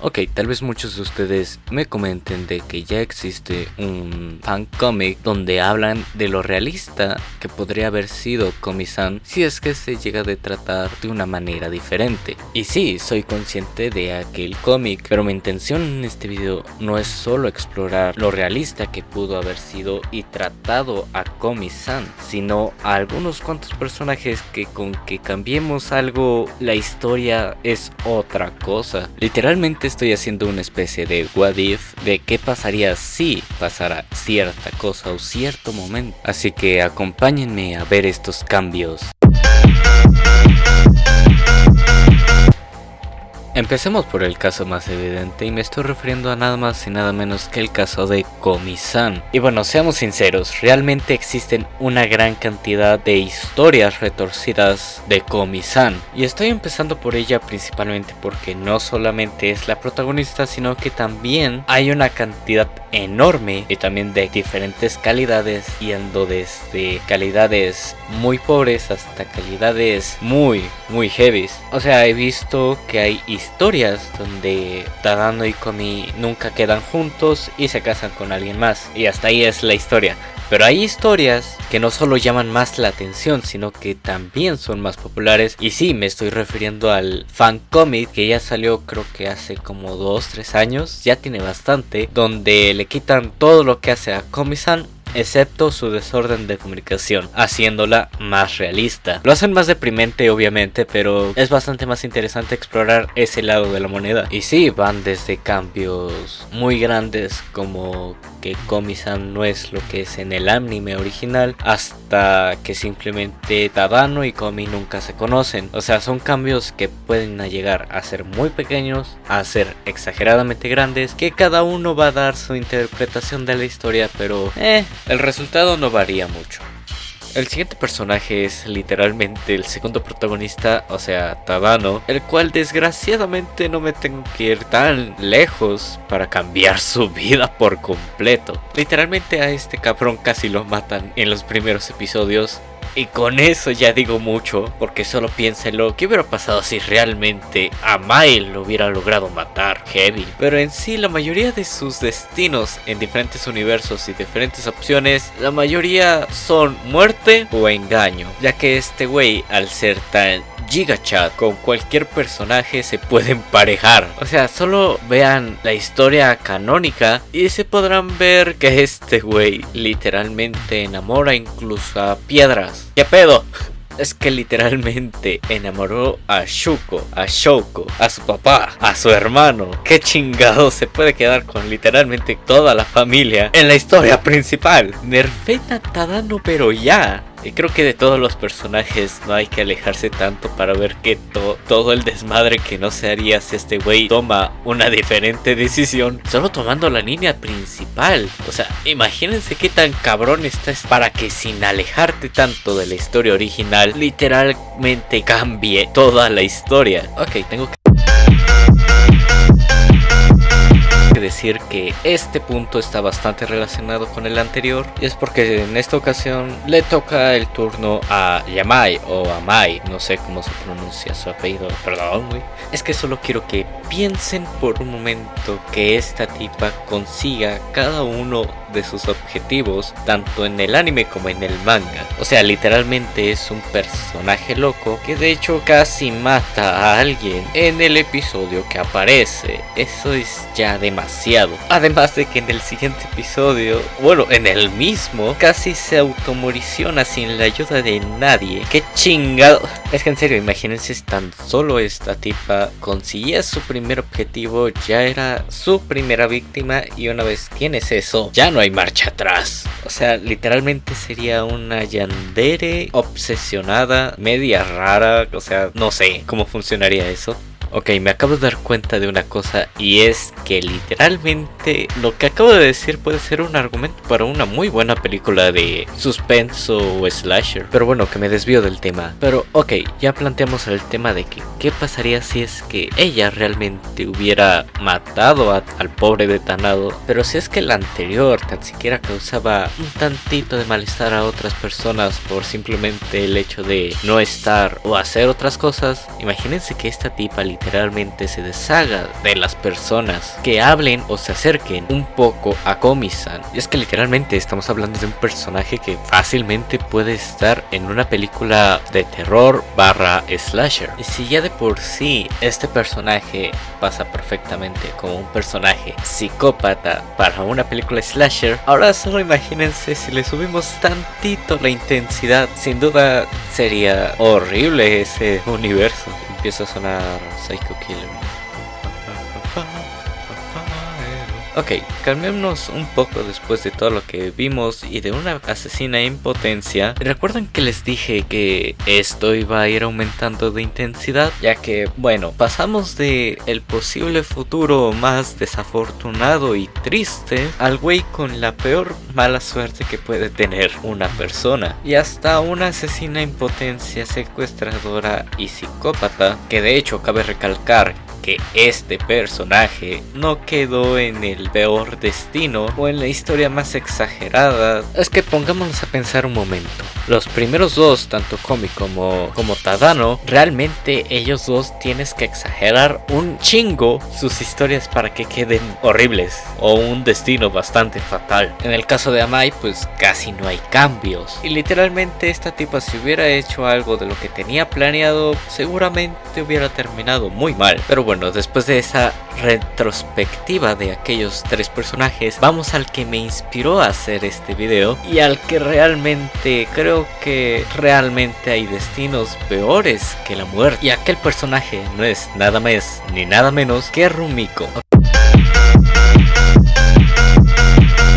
Ok, tal vez muchos de ustedes me comenten de que ya existe un fancomic donde hablan de lo realista que podría haber sido Komi-san si es que se llega a tratar de una manera diferente. Y sí, soy consciente de aquel cómic, pero mi intención en este video no es solo explorar lo realista que pudo haber sido y tratado a Komi-san, sino a algunos cuantos personajes que con que cambiemos algo, la historia es otra cosa. Literalmente estoy haciendo una especie de what if de qué pasaría si pasara cierta cosa o cierto momento. Así que acompáñenme a ver estos cambios. Empecemos por el caso más evidente y me estoy refiriendo a nada más y nada menos que el caso de Komi-san. Y bueno, seamos sinceros, realmente existen una gran cantidad de historias retorcidas de Komi-san. Y estoy empezando por ella principalmente porque no solamente es la protagonista, sino que también hay una cantidad enorme y también de diferentes calidades, yendo desde calidades muy pobres hasta calidades muy heavies. O sea, he visto que hay historias donde Tadano y Komi nunca quedan juntos y se casan con alguien más, y hasta ahí es la historia. Pero hay historias que no solo llaman más la atención, sino que también son más populares. Y sí, me estoy refiriendo al fancomic que ya salió creo que hace como 2-3 años, ya tiene bastante, donde le quitan todo lo que hace a Komi-san excepto su desorden de comunicación, haciéndola más realista. Lo hacen más deprimente obviamente, pero es bastante más interesante explorar ese lado de la moneda. Y sí, van desde cambios muy grandes como que Komi-san no es lo que es en el anime original, hasta que simplemente Tadano y Komi nunca se conocen. O sea, son cambios que pueden llegar a ser muy pequeños, a ser exageradamente grandes, que cada uno va a dar su interpretación de la historia, pero el resultado no varía mucho. El siguiente personaje es literalmente el segundo protagonista, o sea, Tadano, el cual desgraciadamente no me tengo que ir tan lejos para cambiar su vida por completo. Literalmente a este cabrón casi lo matan en los primeros episodios. Y con eso ya digo mucho, porque solo piénsenlo, ¿qué hubiera pasado si realmente a Mai lo hubiera logrado matar Heavy? Pero en sí la mayoría de sus destinos en diferentes universos y diferentes opciones, la mayoría son muerte o engaño, ya que este güey al ser tan gigachat con cualquier personaje se puede emparejar. O sea, solo vean la historia canónica y se podrán ver que este güey literalmente enamora incluso a piedras. ¿Qué pedo? Es que literalmente enamoró a Shuko, a Shouko, a su papá, a su hermano. ¿Qué chingado se puede quedar con literalmente toda la familia en la historia principal? Nerfeen a Tadano pero ya. Y creo que de todos los personajes no hay que alejarse tanto para ver que todo el desmadre que no se haría si este güey toma una diferente decisión solo tomando la línea principal. O sea, imagínense qué tan cabrón estás para que sin alejarte tanto de la historia original literalmente cambie toda la historia. Ok, tengo que decir que este punto está bastante relacionado con el anterior, y es porque en esta ocasión le toca el turno a Yamai o a Mai, no sé cómo se pronuncia su apellido, perdón güey. Es que solo quiero que piensen por un momento que esta tipa consiga cada uno de sus objetivos tanto en el anime como en el manga. O sea, literalmente es un personaje loco que de hecho casi mata a alguien en el episodio que aparece. Eso es ya demasiado. Además de que en el siguiente episodio, bueno, en el mismo, casi se automoriciona sin la ayuda de nadie. ¡Qué chingado! Es que en serio, imagínense, tan solo esta tipa consiguiera su primer objetivo, ya era su primera víctima, y una vez tienes eso, ya no hay marcha atrás. O sea, literalmente sería una yandere obsesionada, media rara. O sea, no sé cómo funcionaría eso. Ok, me acabo de dar cuenta de una cosa, y es que literalmente lo que acabo de decir puede ser un argumento para una muy buena película de suspenso o slasher. Pero bueno, que me desvío del tema. Pero ok, ya planteamos el tema de que qué pasaría si es que ella realmente hubiera matado al pobre detonado. Pero si es que el anterior tan siquiera causaba un tantito de malestar a otras personas por simplemente el hecho de no estar o hacer otras cosas, imagínense que esta tipa literalmente se deshaga de las personas que hablen o se acerquen un poco a Komi-san. Y es que literalmente estamos hablando de un personaje que fácilmente puede estar en una película de terror barra slasher. Y si ya de por sí este personaje pasa perfectamente como un personaje psicópata para una película slasher, ahora solo imagínense si le subimos tantito la intensidad. Sin duda sería horrible ese universo. Empieza a sonar Psycho Killer. Ok, calmémonos un poco después de todo lo que vimos y de una asesina en potencia. ¿Recuerdan que les dije que esto iba a ir aumentando de intensidad? Ya que, bueno, pasamos de el posible futuro más desafortunado y triste al güey con la peor mala suerte que puede tener una persona, y hasta una asesina en potencia, secuestradora y psicópata, que de hecho cabe recalcar que este personaje no quedó en el peor destino o en la historia más exagerada. Es que pongámonos a pensar un momento. Los primeros dos, tanto Komi como Tadano, realmente ellos dos tienes que exagerar un chingo sus historias para que queden horribles o un destino bastante fatal. En el caso de Amai, pues casi no hay cambios. Y literalmente esta tipa, si hubiera hecho algo de lo que tenía planeado, seguramente hubiera terminado muy mal. Pero bueno, después de esa retrospectiva de aquellos tres personajes, vamos al que me inspiró a hacer este video y al que realmente creo que realmente hay destinos peores que la muerte. Y aquel personaje no es nada más ni nada menos que Rumiko.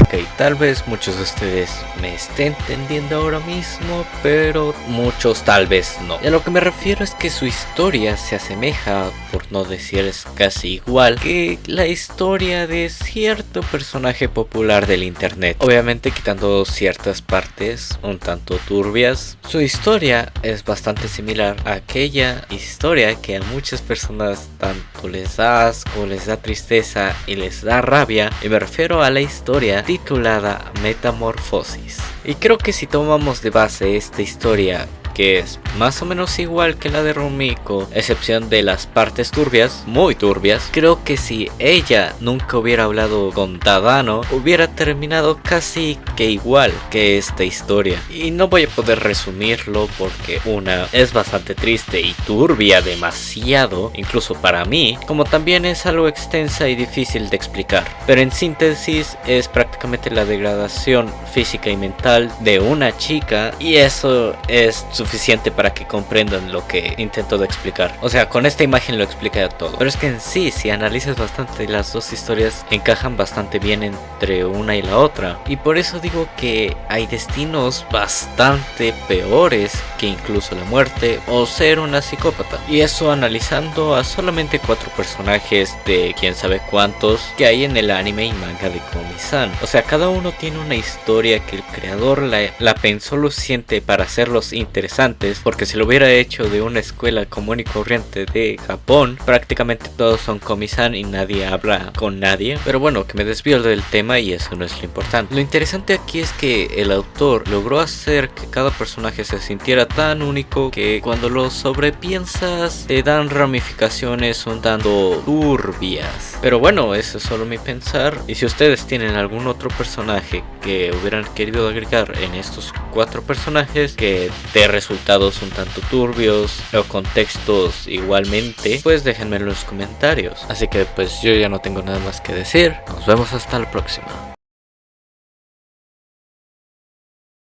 Ok, tal vez muchos de ustedes me estén entendiendo ahora mismo, pero muchos tal vez no. Y a lo que me refiero es que su historia se asemeja, por no decir es casi igual, que la historia de cierto personaje popular del internet. Obviamente quitando ciertas partes un tanto turbias, su historia es bastante similar a aquella historia que a muchas personas tanto les da asco, les da tristeza y les da rabia. Y me refiero a la historia titulada Metamorfosis. Y creo que si tomamos de base esta historia, que es más o menos igual que la de Rumiko, excepción de las partes turbias, muy turbias, creo que si ella nunca hubiera hablado con Tadano, hubiera terminado casi que igual que esta historia. Y no voy a poder resumirlo porque una es bastante triste y turbia demasiado, incluso para mí, como también es algo extensa y difícil de explicar. Pero en síntesis es prácticamente la degradación física y mental de una chica, y eso es suficiente para que comprendan lo que intento de explicar. O sea, con esta imagen lo explica todo. Pero es que en sí, si analizas bastante, las dos historias encajan bastante bien entre una y la otra. Y por eso digo que hay destinos bastante peores que incluso la muerte o ser una psicópata. Y eso analizando a solamente 4 personajes de quién sabe cuántos que hay en el anime y manga de Komi-san. O sea, cada uno tiene una historia que el creador la pensó lo suficiente para hacerlos interesantes, porque si lo hubiera hecho de una escuela común y corriente de Japón, prácticamente todos son Komi-san y nadie habla con nadie. Pero bueno, que me desvío del tema y eso no es lo importante. Lo interesante aquí es que el autor logró hacer que cada personaje se sintiera tan único que cuando lo sobrepiensas te dan ramificaciones un tanto turbias. Pero bueno, eso es solo mi pensar, y si ustedes tienen algún otro personaje que hubieran querido agregar en estos 4 personajes que de resultados un tanto turbios o contextos igualmente, pues déjenme en los comentarios. Así que pues yo ya no tengo nada más que decir. Nos vemos hasta la próxima.